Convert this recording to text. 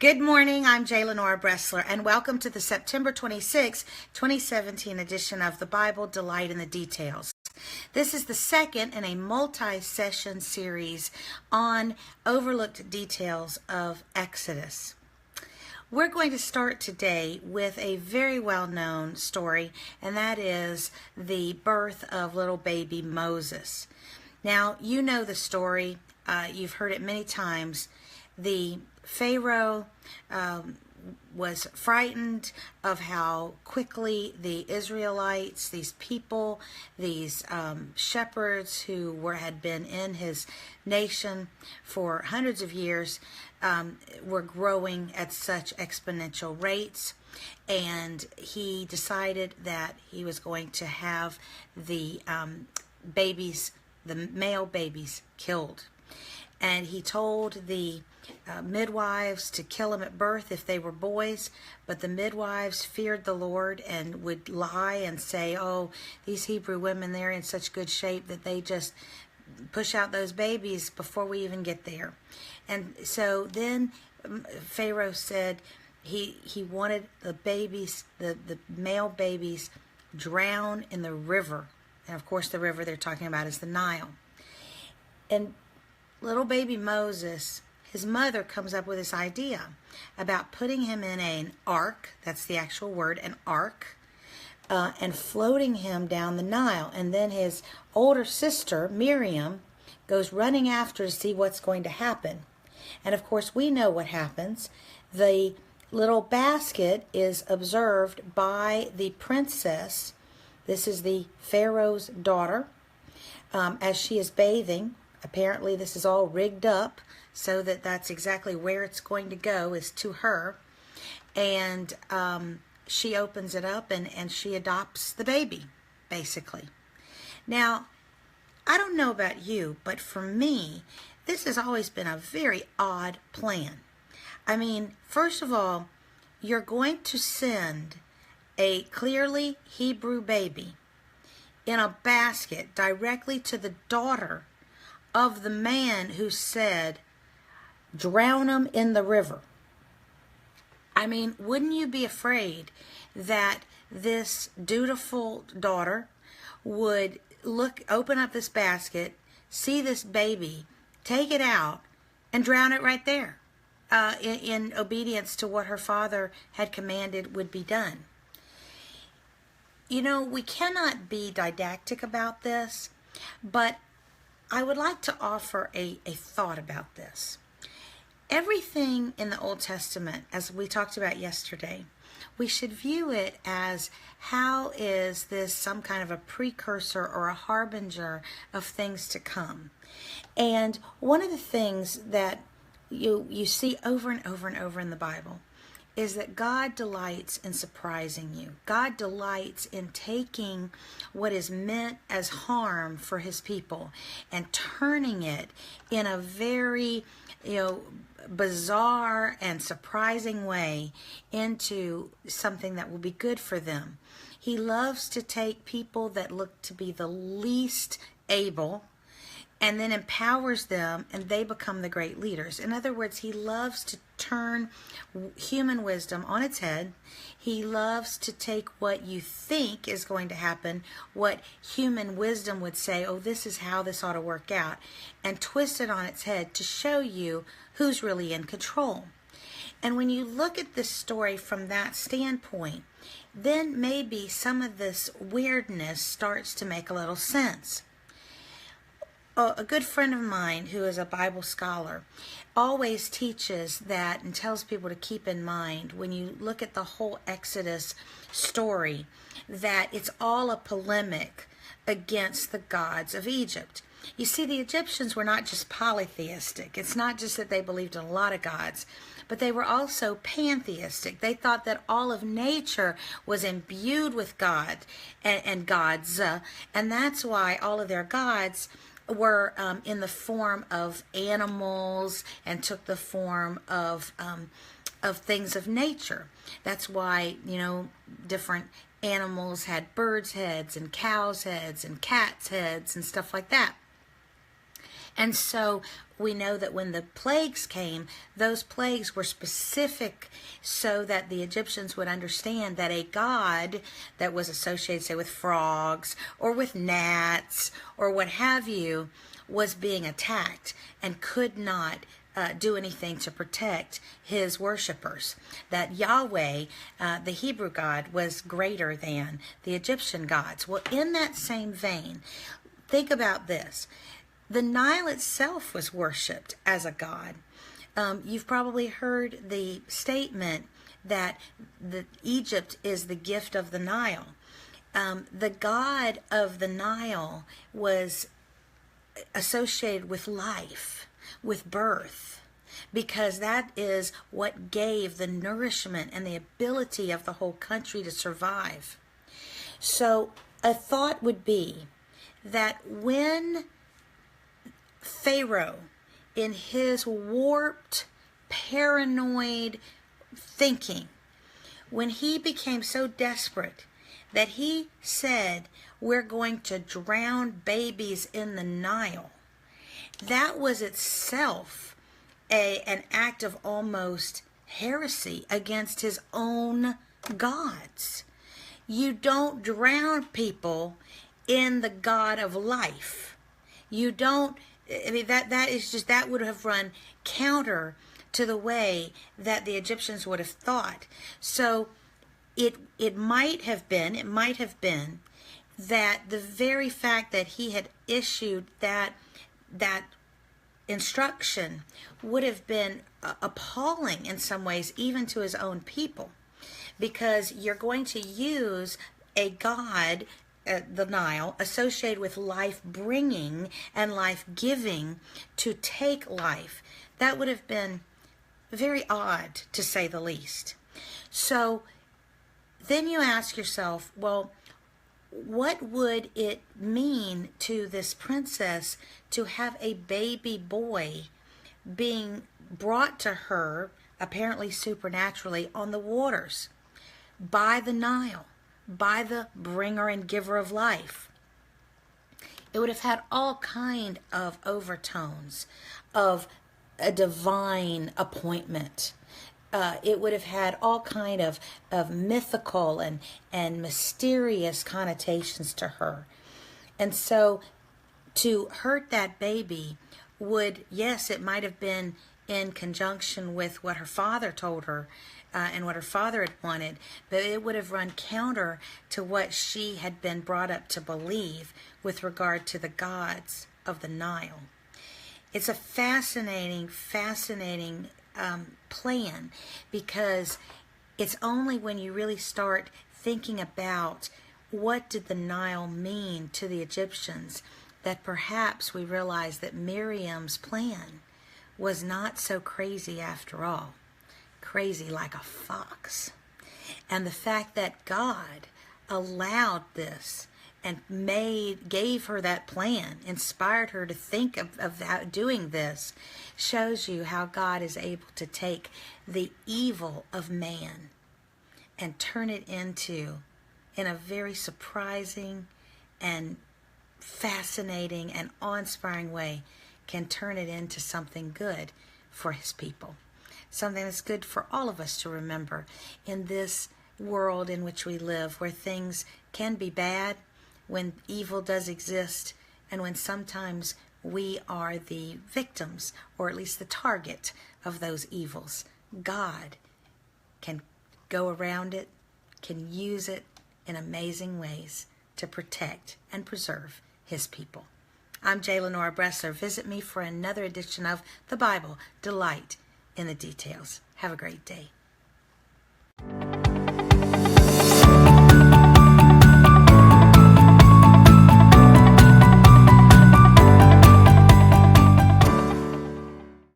Good morning, I'm J. Lenora Bressler, and welcome to the September 26, 2017 edition of the Bible Delight in the Details. This is the second in a multi-session series on overlooked details of Exodus. We're going to start today with a very well-known story, and that is the birth of little baby Moses. Now, you know the story. You've heard it many times. The Pharaoh was frightened of how quickly the Israelites, these people, these shepherds who had been in his nation for hundreds of years, were growing at such exponential rates. And he decided that he was going to have the male babies killed. And he told the midwives to kill them at birth if they were boys, but the midwives feared the Lord and would lie and say, oh, these Hebrew women, they're in such good shape that they just push out those babies before we even get there. And so then Pharaoh said he wanted the babies, the male babies, drowned in the river. And of course the river they're talking about is the Nile. And little baby Moses, his mother comes up with this idea about putting him in an ark, that's the actual word, an ark, and floating him down the Nile. And then his older sister, Miriam, goes running after to see what's going to happen. And of course, we know what happens. The little basket is observed by the princess. This is the Pharaoh's daughter, as she is bathing. Apparently this is all rigged up so that that's exactly where it's going to go, is to her. And she opens it up and she adopts the baby, basically. Now, I don't know about you, but for me, this has always been a very odd plan. I mean, first of all, you're going to send a clearly Hebrew baby in a basket directly to the daughter of the man who said, drown them in the river. I mean, wouldn't you be afraid that this dutiful daughter would open up this basket, see this baby, take it out, and drown it right there, in obedience to what her father had commanded would be done? You know, we cannot be didactic about this, but I would like to offer a thought about this. Everything in the Old Testament, as we talked about yesterday, we should view it as, how is this some kind of a precursor or a harbinger of things to come? And one of the things that you see over and over and over in the Bible is that God delights in surprising you. God delights in taking what is meant as harm for his people and turning it in a very, bizarre and surprising way into something that will be good for them. He loves to take people that look to be the least able and then empowers them, and they become the great leaders. In other words, he loves to turn human wisdom on its head. He loves to take what you think is going to happen, what human wisdom would say, oh, this is how this ought to work out, and twist it on its head to show you who's really in control. And when you look at this story from that standpoint, then maybe some of this weirdness starts to make a little sense. A good friend of mine who is a Bible scholar always teaches that and tells people to keep in mind when you look at the whole Exodus story that it's all a polemic against the gods of Egypt. You see, the Egyptians were not just polytheistic. It's not just that they believed in a lot of gods, but they were also pantheistic. They thought that all of nature was imbued with God and gods, and that's why all of their gods were in the form of animals and took the form of things of nature. That's why, different animals had birds' heads and cows' heads and cats' heads and stuff like that. And so we know that when the plagues came, those plagues were specific so that the Egyptians would understand that a god that was associated, say, with frogs or with gnats or what have you, was being attacked and could not do anything to protect his worshipers. That Yahweh, the Hebrew God, was greater than the Egyptian gods. Well, in that same vein, think about this. The Nile itself was worshipped as a god. You've probably heard the statement that Egypt is the gift of the Nile. The god of the Nile was associated with life, with birth, because that is what gave the nourishment and the ability of the whole country to survive. So a thought would be that when Pharaoh, in his warped, paranoid thinking, when he became so desperate that he said, we're going to drown babies in the Nile, that was itself an act of almost heresy against his own gods. You don't drown people in the God of life. You don't, I mean, that would have run counter to the way that the Egyptians would have thought. So it might have been that the very fact that he had issued that instruction would have been appalling in some ways, even to his own people, because you're going to use a god, the Nile, associated with life bringing and life giving, to take life. That would have been very odd, to say the least. So then you ask yourself, well, what would it mean to this princess to have a baby boy being brought to her, apparently supernaturally, on the waters by the Nile, by the bringer and giver of life? It would have had all kind of overtones of a divine appointment. It would have had all kind of mythical and mysterious connotations to her. And so to hurt that baby would, yes, it might have been in conjunction with what her father told her and what her father had wanted, but it would have run counter to what she had been brought up to believe with regard to the gods of the Nile. It's a fascinating plan, because it's only when you really start thinking about what did the Nile mean to the Egyptians that perhaps we realize that Miriam's plan was not so crazy after all. Crazy like a fox. And the fact that God allowed this and gave her that plan, inspired her to think of doing this, shows you how God is able to take the evil of man and turn it into, in a very surprising and fascinating and awe-inspiring way, can turn it into something good for his people. Something that's good for all of us to remember in this world in which we live, where things can be bad, when evil does exist, and when sometimes we are the victims, or at least the target of those evils. God can go around it, can use it in amazing ways to protect and preserve his people. I'm J. Lenora Bressler. Visit me for another edition of The Bible, Delight in the Details. Have a great day.